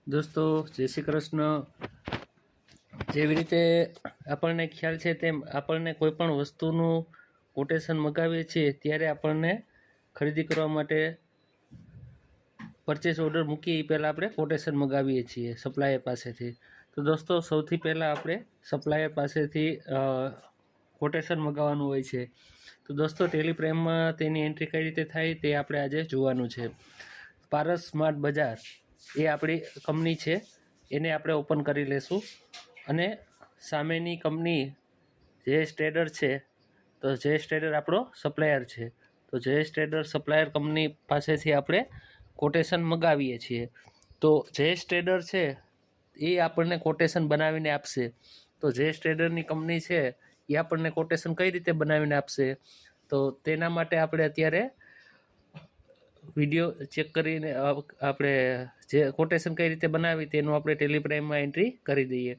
દોસ્તો જય શ્રી કૃષ્ણ। જેવી રીતે આપણને ખ્યાલ છે તેમ આપણને કોઈ પણ વસ્તુનું કોટેશન મગાવીએ છીએ ત્યારે આપણને ખરીદી કરવા માટે પરચેસ ઓર્ડર મૂકી એ પહેલાં આપણે કોટેશન મગાવીએ છીએ સપ્લાયર પાસેથી। તો દોસ્તો સૌથી પહેલાં આપણે સપ્લાયર પાસેથી કોટેશન મગાવવાનું હોય છે। તો દોસ્તો ટેલિપ્રાઇમમાં તેની એન્ટ્રી કઈ રીતે થાય તે આપણે આજે જોવાનું છે। પારસ સ્માર્ટ બજાર એ આપણી કંપની છે, એને આપણે ઓપન કરી લેશું અને સામેની કંપની જયેશ ટ્રેડર છે। તો જયેશ ટ્રેડર આપણો સપ્લાયર છે, તો જયેશ ટ્રેડર સપ્લાયર કંપની પાસેથી આપણે કોટેશન મગાવીએ છીએ। તો જયેશ ટ્રેડર છે એ આપણને કોટેશન બનાવીને આપશે। તો જયેશ ટ્રેડરની કંપની છે એ આપણને કોટેશન કઈ રીતે બનાવીને આપશે, તો તેના માટે આપણે અત્યારે વિડીયો ચેક કરીને આપણે જે કોટેશન કઈ રીતે બનાવી તેનું આપણે ટેલિપ્રાઇમમાં એન્ટ્રી કરી દઈએ।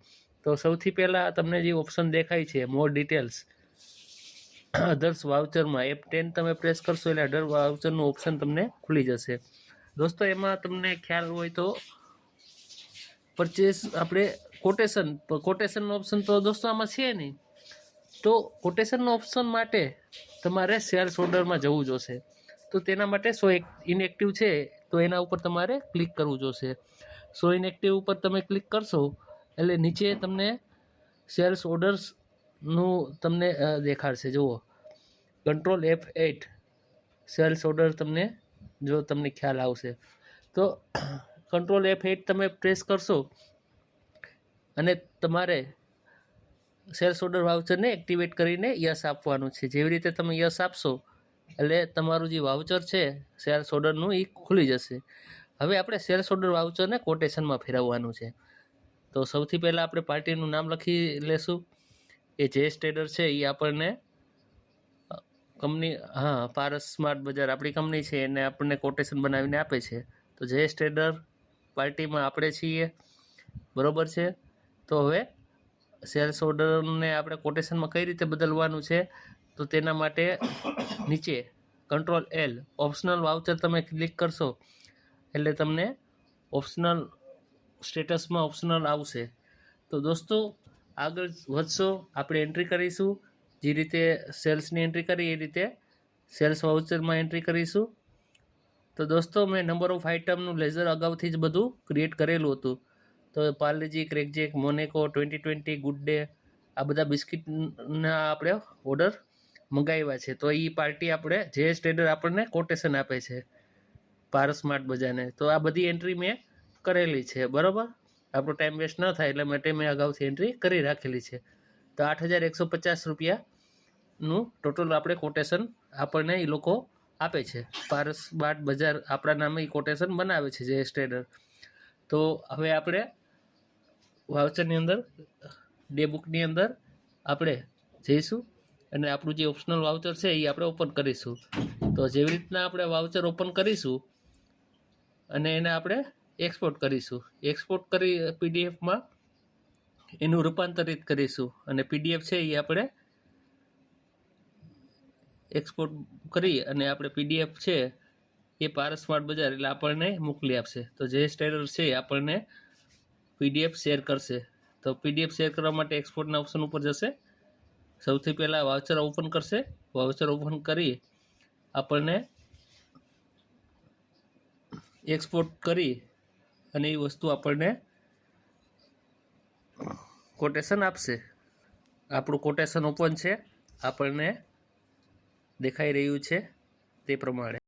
તો સૌથી પહેલાં તમને જે ઓપ્શન દેખાય છે મોર ડિટેલ્સ અધર્સ વાઉચરમાં F10 તમે પ્રેસ કરશો એટલે અધર વાઉચરનું ઓપ્શન તમને ખુલી જશે। દોસ્તો એમાં તમને ખ્યાલ હોય તો પરચેસ આપણે કોટેશનનો ઓપ્શન તો દોસ્તો આમાં છે નહીં, તો કોટેશનનો ઓપ્શન માટે તમારે સેલ્સ ઓર્ડરમાં જવું જોશે। તો તેના માટે સો ઇનએક્ટિવ છે તો એના ઉપર તમારે ક્લિક કરવું જોશે। સો ઇનએક્ટિવ ઉપર તમે ક્લિક કરશો એટલે નીચે તમને સેલ્સ ઓર્ડર્સનું તમને દેખાડશે। જુઓ કંટ્રોલ F8 સેલ્સ ઓર્ડર તમને જો તમને ખ્યાલ આવશે તો કંટ્રોલ F8 તમે પ્રેસ કરશો અને તમારે સેલ્સ ઓર્ડર વાઉચરને એક્ટિવેટ કરીને યસ આપવાનું છે। જેવી રીતે તમે યસ આપશો એટલે તમારું જે વાઉચર છે સેલ્સ ઓર્ડરનું એ ખુલી જશે। હવે આપણે સેલ્સ ઓર્ડર વાઉચરને કોટેશનમાં ફેરવવાનું છે। તો સૌથી પહેલાં આપણે પાર્ટીનું નામ લખી લેશું। એ જયેશ ટ્રેડર છે એ આપણને કંપની પારસ સ્માર્ટ બજાર આપણી કંપની છે, એને આપણને કોટેશન બનાવીને આપે છે। તો જયેશ ટ્રેડર પાર્ટીમાં આપણે છીએ, બરોબર છે। તો હવે સેલ્સ ઓર્ડરને આપણે કોટેશનમાં કઈ રીતે બદલવાનું છે, તો તેના માટે નીચે કંટ્રોલ L ઓપ્શનલ વાઉચર તમે ક્લિક કરશો એટલે તમને ઓપ્શનલ સ્ટેટસમાં ઓપ્શનલ આવશે। તો દોસ્તો આગળ વધશો આપણે એન્ટ્રી કરીશું, જે રીતે સેલ્સની એન્ટ્રી કરી એ રીતે સેલ્સ વાઉચરમાં એન્ટ્રી કરીશું। તો દોસ્તો મેં નંબર ઓફ આઇટમનું લેઝર અગાઉથી જ બધું ક્રિએટ કરેલું હતું। તો પાર્લેજી, ક્રેકજેક, મોનેકો, 2020, ગુડ ડે આ બધા બિસ્કિટના આપણે ઓર્ડર મંગાવ્યા છે। તો એ પાર્ટી આપણે જયેશ ટ્રેડર આપણને કોટેશન આપે છે પારસ સ્માર્ટ બજારને। તો આ બધી એન્ટ્રી મેં કરેલી છે, બરાબર, આપણો ટાઈમ વેસ્ટ ન થાય એટલે માટે મેં અગાઉથી એન્ટ્રી કરી રાખેલી છે। તો 8,150 રૂપિયાનું ટોટલ આપણે કોટેશન આપણને એ લોકો આપે છે। પારસ સ્માર્ટ બજાર આપણા નામે એ કોટેશન બનાવે છે જયેશ ટ્રેડર। તો હવે આપણે વાઉચરની અંદર ડે બુકની અંદર આપણે જઈશું અને આપણું જે ઓપ્શનલ વાઉચર છે એ આપણે ઓપન કરીશું। તો જેવી રીતના આપણે વાઉચર ઓપન કરીશું અને એને આપણે એક્સપોર્ટ કરીશું, એક્સપોર્ટ કરી પીડીએફમાં એનું રૂપાંતરિત કરીશું અને પીડીએફ છે એ આપણે એક્સપોર્ટ કરી અને આપણે પીડીએફ છે એ પારસ સ્માર્ટ બજાર એટલે આપણને મોકલી આપશે। તો જયેશ ટ્રેડર છે આપણને પીડીએફ શેર કરશે। તો પીડીએફ શેર કરવા માટે એક્સપોર્ટના ઓપ્શન ઉપર જશે, સૌથી પહેલાં વાઉચર ઓપન કરશે, વાઉચર ઓપન કરી આપણને એક્સપોર્ટ કરી અને એ વસ્તુ આપણને કોટેશન આપશે। આપણું કોટેશન ઓપન છે, આપણને દેખાઈ રહ્યું છે તે પ્રમાણે।